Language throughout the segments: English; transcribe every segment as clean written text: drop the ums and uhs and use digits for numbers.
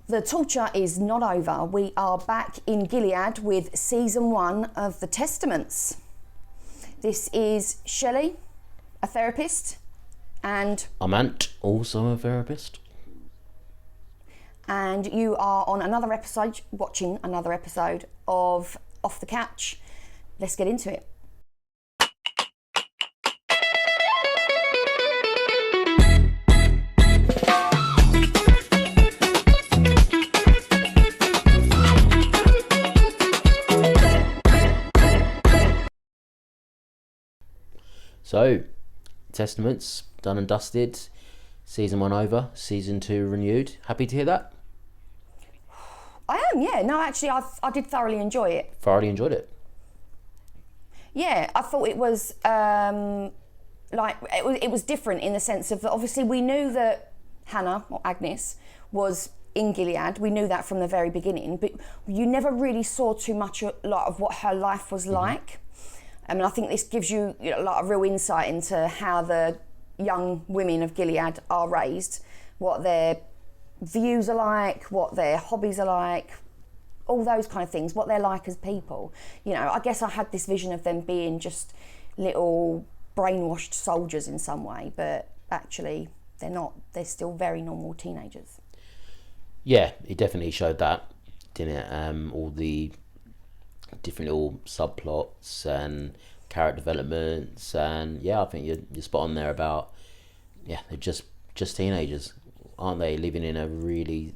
The torture is not over. We are back in Gilead with season 1 of The Testaments. This is Shelly, a therapist, and I'm Ant, also a therapist. And you are on another episode, watching another episode of Off the Couch. Let's get into it. So, Testaments, done and dusted. Season 1 over, season 2 renewed. Happy to hear that? I am, yeah. No, actually, I did thoroughly enjoy it. Thoroughly enjoyed it. Yeah, I thought it was it was different in the sense of that. Obviously, we knew that Hannah or Agnes was in Gilead. We knew that from the very beginning, but you never really saw too much of what her life was like. I mean, I think this gives you a lot of real insight into how the young women of Gilead are raised, what their views are like, what their hobbies are like, all those kind of things, what they're like as people. You know, I guess I had this vision of them being just little brainwashed soldiers in some way, but actually they're not. They're still very normal teenagers. Yeah, it definitely showed that, didn't it? All the different little subplots and character developments, and yeah, I think you're spot on there about, yeah, they're just teenagers, aren't they, living in a really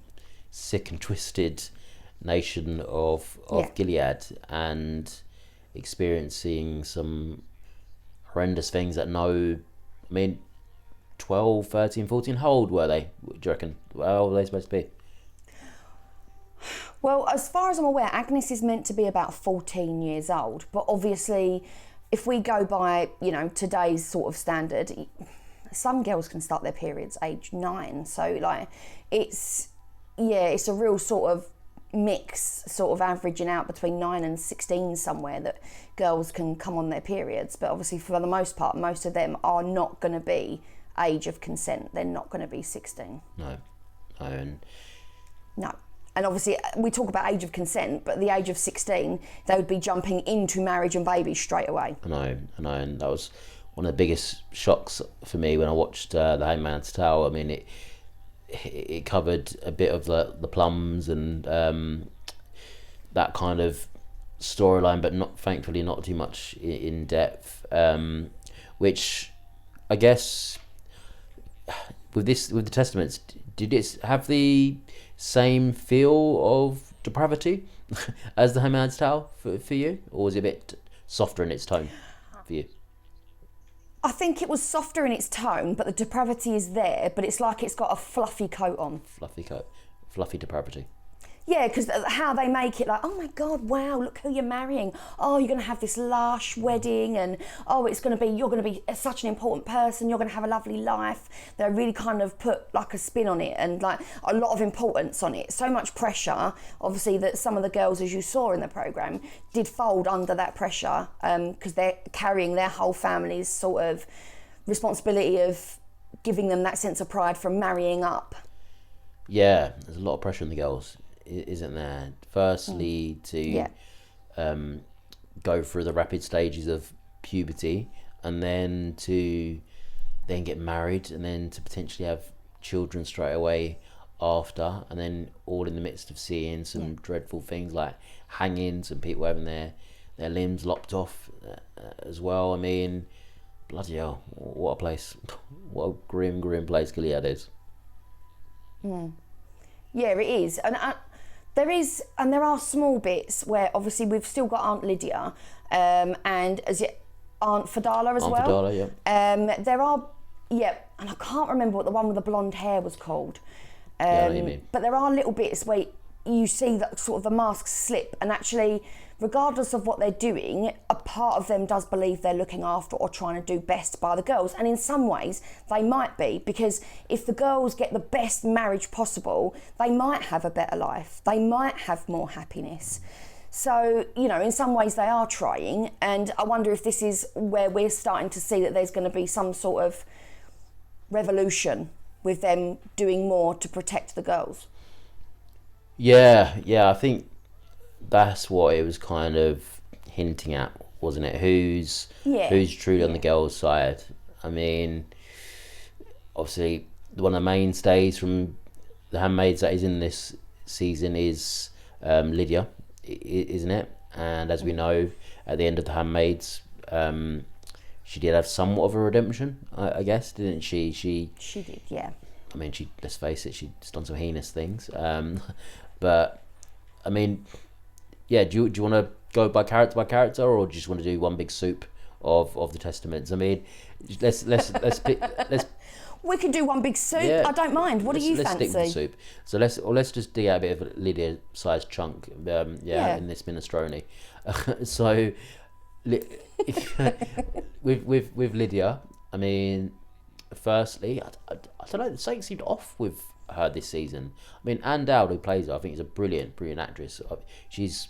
sick and twisted nation of Gilead, and experiencing some horrendous things at no, I mean, 12, 13, 14, how old were they, do you reckon? How old were they supposed to be? Well, as far as I'm aware, Agnes is meant to be about 14 years old, but obviously if we go by, today's sort of standard, some girls can start their periods age 9, so like it's a real sort of mix, sort of averaging out between 9 and 16 somewhere, that girls can come on their periods. But obviously for the most part, most of them are not going to be age of consent. They're not going to be 16. No. And obviously we talk about age of consent, but at the age of 16 they would be jumping into marriage and babies straight away. I know, and that was one of the biggest shocks for me when I watched The Handmaid's Tale. I mean, it covered a bit of the plums and that kind of storyline, but thankfully not too much in depth. Which I guess with the Testaments, did it have the same feel of depravity as The Handmaid's Tale for you, or was it a bit softer in its tone for you? I think it was softer in its tone, but the depravity is there, but it's like it's got a fluffy coat on. Fluffy depravity. Yeah, because how they make it like, oh my God, wow, look who you're marrying. Oh, you're going to have this lush wedding, and oh, you're going to be such an important person. You're going to have a lovely life. They really kind of put like a spin on it and like a lot of importance on it. So much pressure, obviously, that some of the girls, as you saw in the programme, did fold under that pressure because they're carrying their whole family's sort of responsibility of giving them that sense of pride from marrying up. Yeah, there's a lot of pressure on the girls, isn't there? Firstly, to go through the rapid stages of puberty, and then to get married, and then to potentially have children straight away after, and then all in the midst of seeing some dreadful things like hangings and people having their limbs lopped off as well. I mean, bloody hell, what a place. What a grim place Gilead is. Yeah, it is. And there are small bits where obviously we've still got Aunt Lydia and Aunt Fadala as well. Aunt Fadala, yeah. There are, and I can't remember what the one with the blonde hair was called. Yeah, I know what you mean. But there are little bits where you see that sort of the masks slip, and actually, regardless of what they're doing, a part of them does believe they're looking after or trying to do best by the girls. And in some ways, they might be, because if the girls get the best marriage possible, they might have a better life. They might have more happiness. So, in some ways they are trying, and I wonder if this is where we're starting to see that there's going to be some sort of revolution with them doing more to protect the girls. Yeah, I think that's what it was kind of hinting at, wasn't it? Who's truly on the girls' side? I mean, obviously, one of the mainstays from the Handmaids that is in this season is Lydia, isn't it? And as we know, at the end of the Handmaids, she did have somewhat of a redemption, I guess, didn't she? She did, yeah. I mean, let's face it, she's done some heinous things. But I mean, yeah. Do you want to go by character, or do you just want to do one big soup of the Testaments? I mean, let's We could do one big soup. Yeah. I don't mind. What do you let's fancy? stick with the soup. So let's just dig out a bit of a Lydia-sized chunk. In this minestrone. So, with Lydia, I mean, firstly, I don't know. Something seemed off with her this season. I mean, Anne Dowd, who plays her, I think is a brilliant actress. She's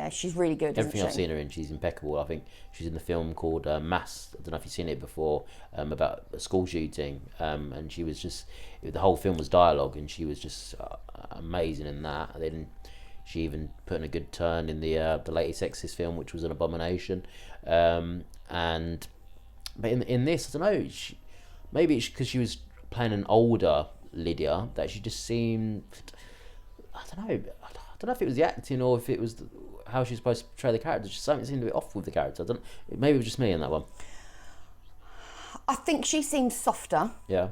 she's really good. Everything isn't I've she? seen her in, she's impeccable. I think she's in the film called Mass. I don't know if you've seen it before, about a school shooting. And she was just, the whole film was dialogue, and she was just amazing in that. And then she even put in a good turn in the latest Sexist film, which was an abomination. But in this, I don't know. Maybe it's because she was playing an older Lydia that she just seemed. I don't know if it was the acting or if it was how she's supposed to portray the character. Just something seemed a bit off with the character. Maybe it was just me in that one. I think she seemed softer. Yeah.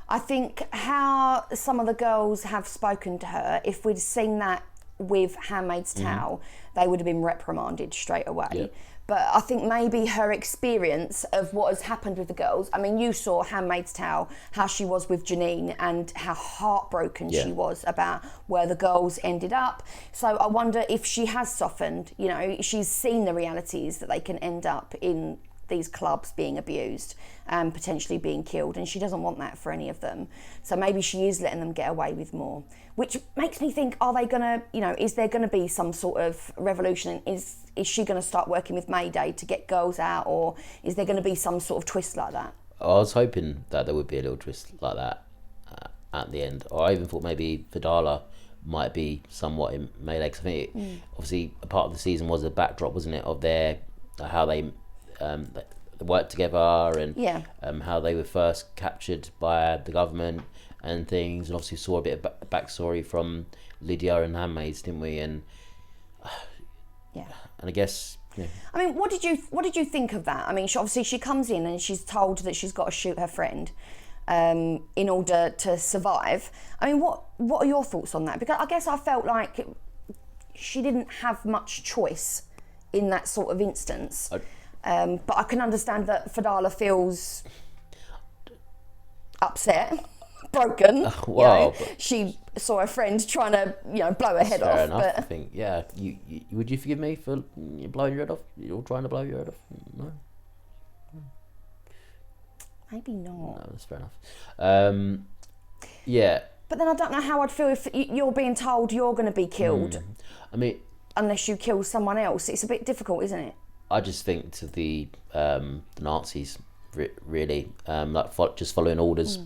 I think how some of the girls have spoken to her, if we'd seen that with Handmaid's Tale, they would have been reprimanded straight away. Yeah. But I think maybe her experience of what has happened with the girls, I mean, you saw Handmaid's Tale, how she was with Janine and how heartbroken she was about where the girls ended up. So I wonder if she has softened, she's seen the realities that they can end up in these clubs being abused and potentially being killed, and she doesn't want that for any of them. So maybe she is letting them get away with more, which makes me think, are they gonna, is there gonna be some sort of revolution? Is she gonna start working with Mayday to get girls out, or is there gonna be some sort of twist like that? I was hoping that there would be a little twist like that at the end, or I even thought maybe Vidala might be somewhat in Mayday, because I think obviously a part of the season was a backdrop, wasn't it, of their how they worked together and how they were first captured by the government and things, and obviously saw a bit of backstory from Lydia and Handmaids, didn't we? And and I guess. Yeah. I mean, what did you think of that? I mean, she comes in and she's told that she's got to shoot her friend in order to survive. I mean, what are your thoughts on that? Because I guess I felt like she didn't have much choice in that sort of instance. But I can understand that Fadala feels upset, broken. She saw her friend trying to, blow her head off. Fair enough. But I think, you would you forgive me for blowing your head off? You're trying to blow your head off? No. Maybe not. No, that's fair enough. Yeah. But then I don't know how I'd feel if you're being told you're going to be killed. I mean, unless you kill someone else, it's a bit difficult, isn't it? I just think to the Nazis, really, just following orders,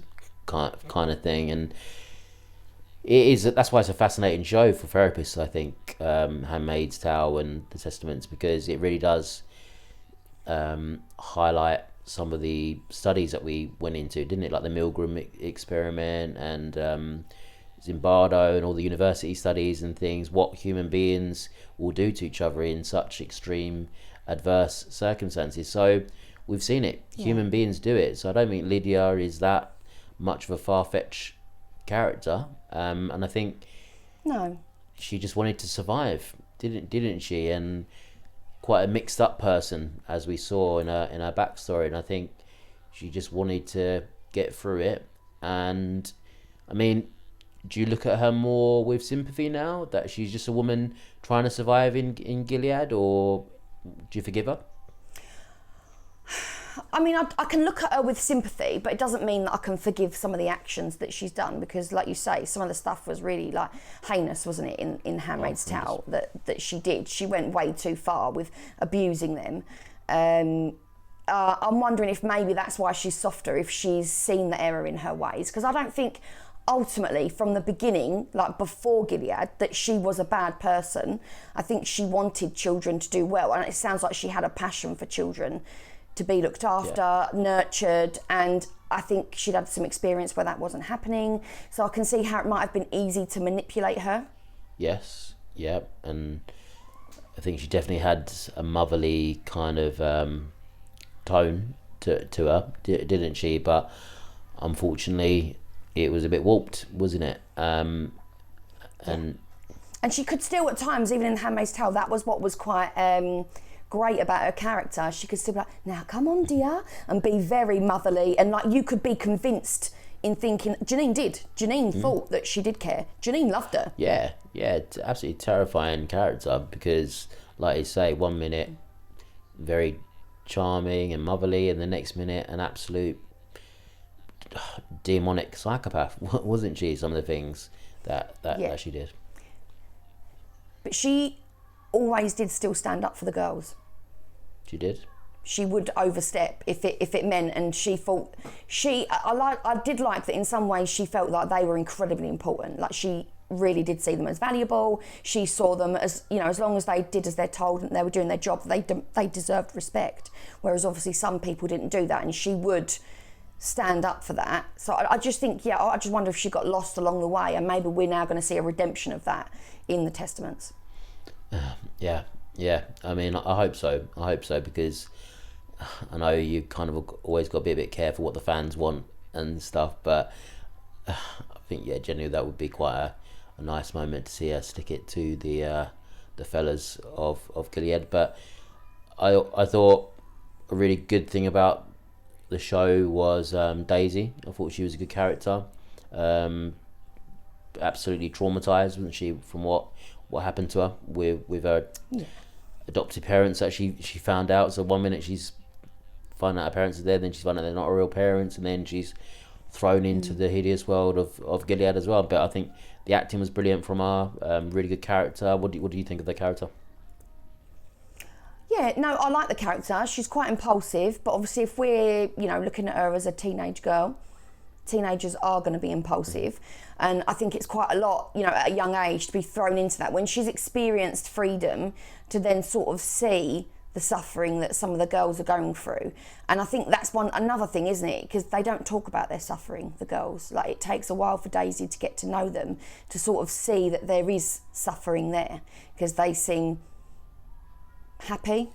kind of thing, and that's why it's a fascinating show for therapists. I think Handmaid's Tale and the Testaments, because it really does highlight some of the studies that we went into, didn't it? Like the Milgram experiment and Zimbardo and all the university studies and things. What human beings will do to each other in such extreme adverse circumstances. So we've seen it. Human beings do it. So I don't think Lydia is that much of a far-fetched character. And I think she just wanted to survive, didn't she? And quite a mixed up person, as we saw in her backstory. And I think she just wanted to get through it. And I mean, do you look at her more with sympathy now that she's just a woman trying to survive in Gilead, or do you forgive her? I mean, I can look at her with sympathy, but it doesn't mean that I can forgive some of the actions that she's done, because, like you say, some of the stuff was really heinous, wasn't it, in Handmaid's Tale that she did. She went way too far with abusing them. I'm wondering if maybe that's why she's softer, if she's seen the error in her ways, because I don't think ultimately, from the beginning, like before Gilead, that she was a bad person. I think she wanted children to do well, and it sounds like she had a passion for children to be looked after, nurtured, and I think she'd had some experience where that wasn't happening. So I can see how it might have been easy to manipulate her. Yes, yeah, and I think she definitely had a motherly kind of tone to her, didn't she? But unfortunately, it was a bit warped, wasn't it? And she could still, at times, even in Handmaid's Tale, that was what was quite great about her character. She could still be like, now come on, dear, and be very motherly, and like you could be convinced in thinking. Janine did. Janine thought that she did care. Janine loved her. Yeah, it's absolutely terrifying character, because, like you say, 1 minute very charming and motherly, and the next minute an absolute demonic psychopath, wasn't she? Some of the things that she did. But she always did still stand up for the girls. She did. She would overstep if it meant, and she thought I did like that in some ways. She felt like they were incredibly important. Like she really did see them as valuable. She saw them as, you know, as long as they did as they're told and they were doing their job, they deserved respect. Whereas obviously some people didn't do that, and she would stand up for that. So I just think, I just wonder if she got lost along the way, and maybe we're now going to see a redemption of that in the Testaments. Yeah. I mean, I hope so. Because I know you kind of always got to be a bit careful what the fans want and stuff, but I think, generally that would be quite a nice moment to see her stick it to the fellas of Gilead. But I thought a really good thing about the show was Daisy. I thought she was a good character. Absolutely traumatized, wasn't she, from what happened to her with her adopted parents that she found out. So 1 minute she's finding out her parents are there, then she's finding out they're not her real parents, and then she's thrown into the hideous world of Gilead as well. But I think the acting was brilliant from her. Really good character. What do you think of the character? Yeah, no, I like the character. She's quite impulsive, but obviously if we're, looking at her as a teenage girl, teenagers are going to be impulsive. And I think it's quite a lot, at a young age to be thrown into that. When she's experienced freedom, to then sort of see the suffering that some of the girls are going through. And I think that's another thing, isn't it? Because they don't talk about their suffering, the girls. Like, it takes a while for Daisy to get to know them, to sort of see that there is suffering there, because they seem happy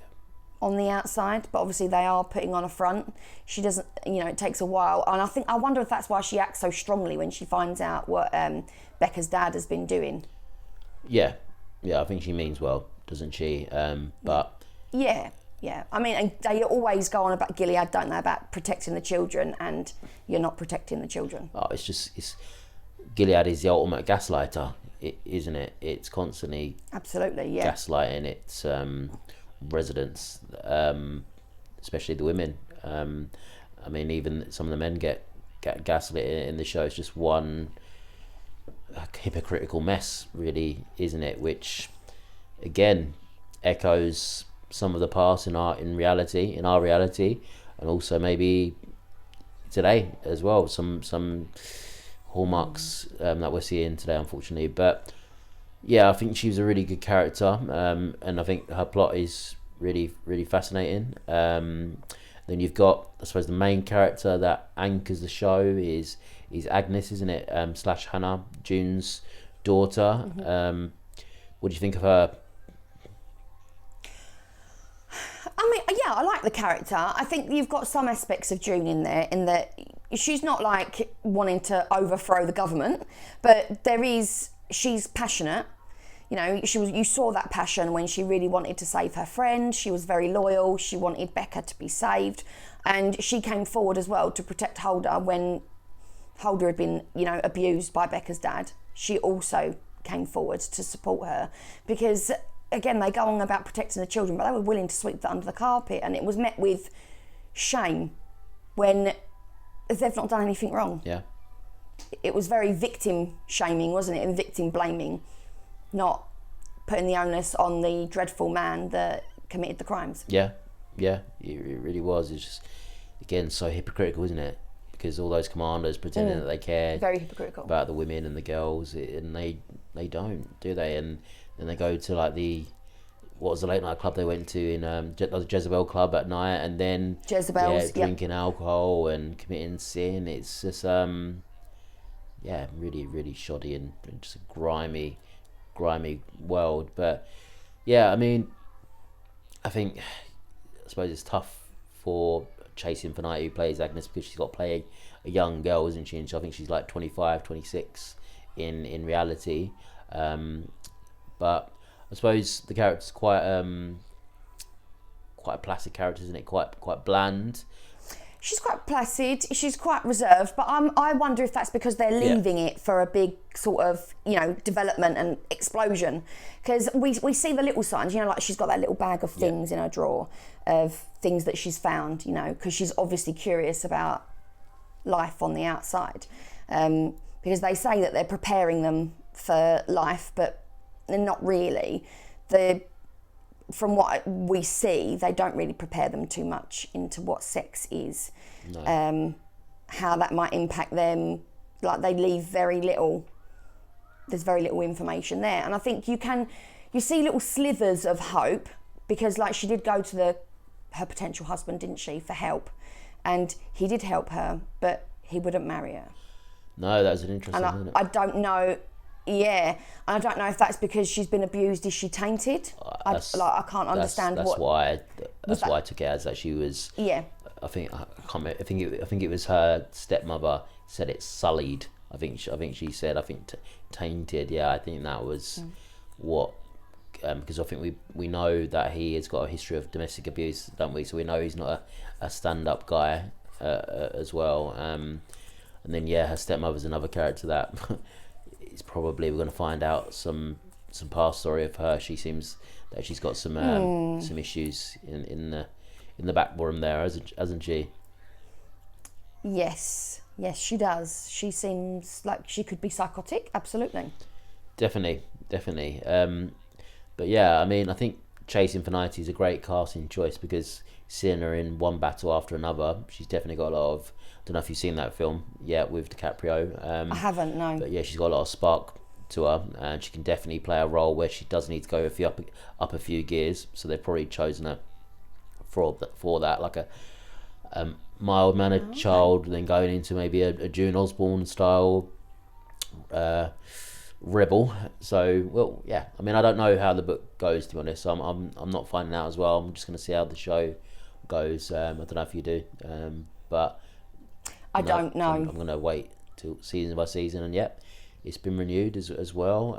on the outside, but obviously they are putting on a front. She doesn't, it takes a while. And I wonder if that's why she acts so strongly when she finds out what Becca's dad has been doing. Yeah, I think she means well, doesn't she? But yeah. I mean, and they always go on about Gilead, don't they, about protecting the children, and you're not protecting the children. Oh, it's Gilead is the ultimate gaslighter, isn't it? It's constantly gaslighting its residents, especially the women. I mean, even some of the men get gaslit in the show. It's just one hypocritical mess, really, isn't it? Which, again, echoes some of the past in our reality, and also maybe today as well. Some hallmarks that we're seeing today, unfortunately. But yeah, I think she was a really good character, and I think her plot is really, really fascinating. Then you've got, I suppose, the main character that anchors the show is Agnes, isn't it? / Hannah, June's daughter. Mm-hmm. What do you think of her? I mean, yeah, I like the character. I think you've got some aspects of June in there, in that she's not like wanting to overthrow the government, but she's passionate. You saw that passion when she really wanted to save her friend. She was very loyal. She wanted Becca to be saved, and she came forward as well to protect Huldah when Huldah had been, abused by Becca's dad. She also came forward to support her, because again, they go on about protecting the children, but they were willing to sweep that under the carpet, and it was met with shame when they've not done anything wrong. Yeah. It was very victim shaming, wasn't it? And victim blaming, not putting the onus on the dreadful man that committed the crimes. Yeah, it really was. It's just, again, so hypocritical, isn't it? because all those commanders pretending that they care Very hypocritical about the women and the girls, and they don't, do they? And then they go to like what was the late night club they went to in the Jezebel club at night, and then drinking alcohol and committing sin. It's just really, really shoddy and just a grimy world. But yeah, I mean, I suppose it's tough for Chase Infinite, who plays Agnes, because she's got to play a young girl, isn't she? And I think she's like 25, 26 in reality. But I suppose the character's quite a placid character, isn't it? Quite bland. She's quite placid. She's quite reserved, but I wonder if that's because they're leaving it for a big sort of, development and explosion. Because we see the little signs, like she's got that little bag of things in her drawer of things that she's found, because she's obviously curious about life on the outside. Because they say that they're preparing them for life, but they're not really. From what we see, they don't really prepare them too much into what sex is, how that might impact them. Like they leave very little. There's very little information there, and I think you see little slithers of hope, because like she did go to her potential husband, didn't she, for help, and he did help her, but he wouldn't marry her. No, that was an interesting. And I don't know. Yeah, and I don't know if that's because she's been abused. Is she tainted? I can't understand that's what. That's why I took it as that she was. Yeah. I think it was her stepmother said it's sullied. I think she said tainted. Yeah, I think that was what. Because I think we know that he has got a history of domestic abuse, don't we? So we know he's not a stand-up guy as well. And then her stepmother's another character that. It's probably we're going to find out some past story of her. She seems that she's got some issues in the backbone there, hasn't she? Yes, she does. She seems like she could be psychotic. Absolutely. Definitely. But yeah, I mean, I think Chase Infinite is a great casting choice, because seeing her in one battle after another, she's definitely got a lot of. I don't know if you've seen that film yet with DiCaprio. I haven't, no. But yeah, she's got a lot of spark to her, and she can definitely play a role where she does need to go up a few gears. So they've probably chosen her for that, like a mild-mannered child, then going into maybe a June Osborne style rebel. So, well, yeah. I mean, I don't know how the book goes, to be honest. So I'm not finding out as well. I'm just going to see how the show goes. I don't know if you do, but. I don't know. I'm going to wait till season by season, and it's been renewed as well.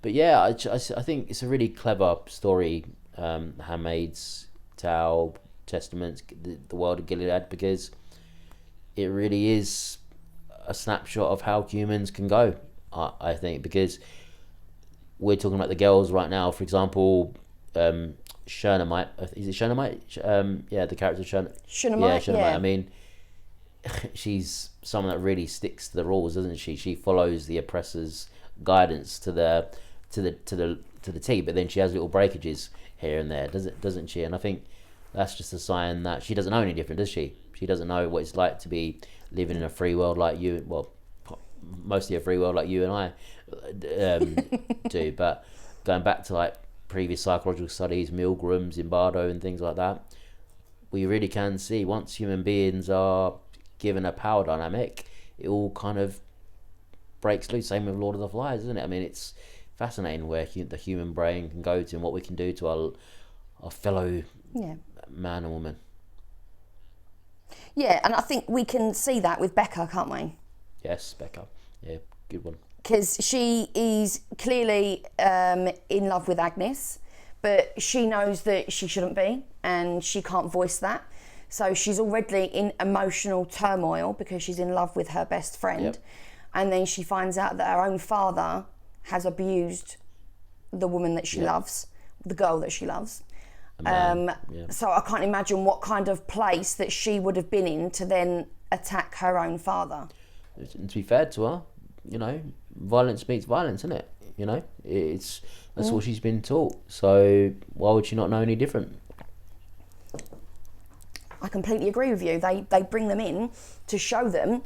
But yeah, I think it's a really clever story, Handmaid's Tale, Testaments, the world of Gilead, because it really is a snapshot of how humans can go, I think, because we're talking about the girls right now, for example, Shunammite. Is it Shunammite? The character Shunammite. Yeah, Shunammite. I mean, she's someone that really sticks to the rules, doesn't she? She follows the oppressor's guidance to the T, but then she has little breakages here and there, doesn't she? And I think that's just a sign that she doesn't know any different, does she? She doesn't know what it's like to be living in a free world like you. Well, mostly a free world like you and I do. But going back to like previous psychological studies, Milgram, Zimbardo, and things like that, we really can see once human beings are given a power dynamic, it all kind of breaks loose. Same with Lord of the Flies, isn't it? I mean, it's fascinating where the human brain can go to and what we can do to our fellow man and woman. Yeah, and I think we can see that with Becca, can't we? Yes, Becca. Yeah, good one. Because she is clearly in love with Agnes, but she knows that she shouldn't be, and she can't voice that. So she's already in emotional turmoil because she's in love with her best friend. Yep. And then she finds out that her own father has abused the woman that she loves, the girl that she loves. So I can't imagine what kind of place that she would have been in to then attack her own father. And to be fair to her, violence meets violence, isn't it? That's what she's been taught. So why would she not know any different? I completely agree with you. They bring them in to show them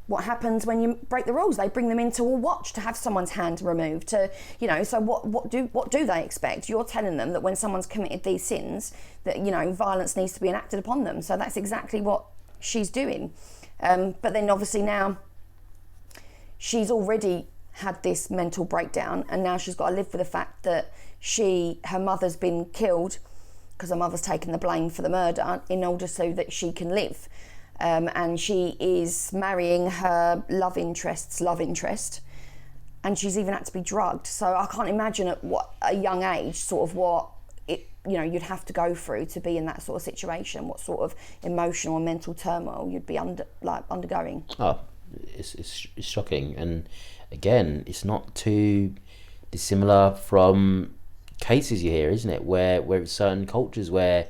what happens when you break the rules. They bring them in to all watch, to have someone's hand removed, to, you know, so what do they expect? You're telling them that when someone's committed these sins, that, you know, violence needs to be enacted upon them. So that's exactly what she's doing. But then obviously now she's already had this mental breakdown, and now she's got to live with the fact that her mother's been killed because her mother's taken the blame for the murder in order so that she can live. And she is marrying her love interest, and she's even had to be drugged. So I can't imagine at what a young age sort of what it, you know, you'd have to go through to be in that sort of situation, what sort of emotional and mental turmoil you'd be undergoing. Oh, it's shocking. And again, it's not too dissimilar from cases you hear, isn't it, where certain cultures where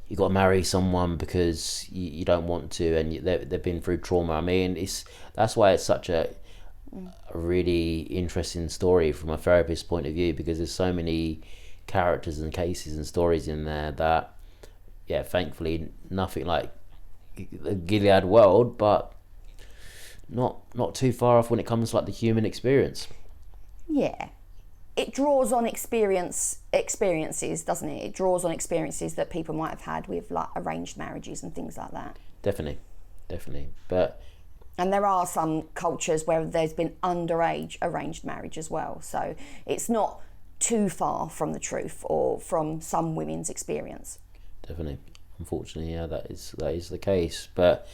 you got to marry someone because you don't want to, and they've been through trauma. I mean, that's why it's such a really interesting story from a therapist's point of view, because there's so many characters and cases and stories in there that, yeah, thankfully nothing like the Gilead world, but not too far off when it comes to like the human experience. Yeah. It draws on experiences, doesn't it? It draws on experiences that people might have had with like arranged marriages and things like that. Definitely. And there are some cultures where there's been underage arranged marriage as well. So it's not too far from the truth or from some women's experience. Definitely. Unfortunately, yeah, that is the case. But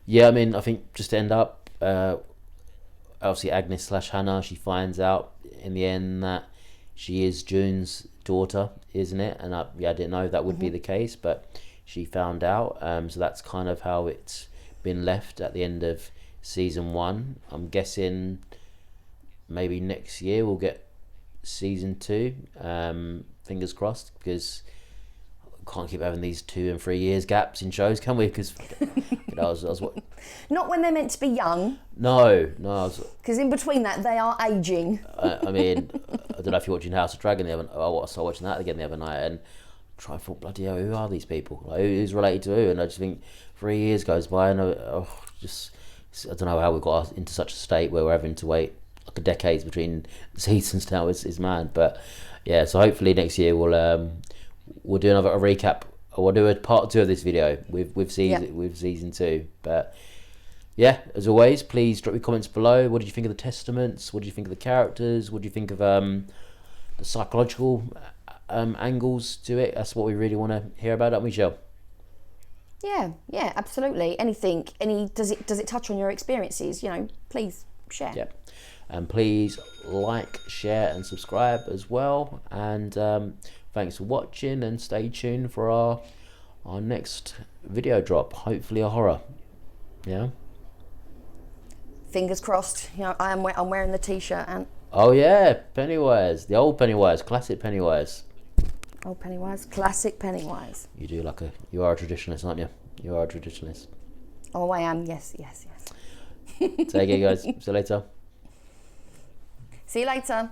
yeah, I mean, I think just to end up, obviously Agnes / Hannah, she finds out in the end that she is June's daughter, isn't it? And I didn't know that would be the case, but she found out. So that's kind of how it's been left at the end of season 1. I'm guessing maybe next year we'll get season 2. Fingers crossed, because can't keep having these 2 and 3 years gaps in shows, can we? Because you know, I was not when they're meant to be young. No. Because in between that, they are aging. I mean, I don't know if you're watching House of Dragon the other. I was watching that again the other night, and I thought, bloody hell, who are these people? Like, who's related to who? And I just think 3 years goes by, and I don't know how we got into such a state where we're having to wait like a decade between seasons now. Is mad. But yeah, so hopefully next year we'll do a recap, or we'll do a part 2 of this video with season 2. But yeah, as always, please drop your comments below. What did you think of the testaments? What did you think of the characters? What do you think of the psychological angles to it? That's what we really want to hear about, don't we, Shell? Yeah, absolutely. Does it touch on your experiences? You know, please share. Yeah, and please like, share, and subscribe as well. And thanks for watching, and stay tuned for our next video drop. Hopefully a horror. Yeah. Fingers crossed. You know, I'm wearing the t-shirt, and oh yeah, Pennywise, the old Pennywise, classic Pennywise. Old Pennywise, classic Pennywise. You are a traditionalist, aren't you? You are a traditionalist. Oh, I am. Yes. Take care, guys. See you later. See you later.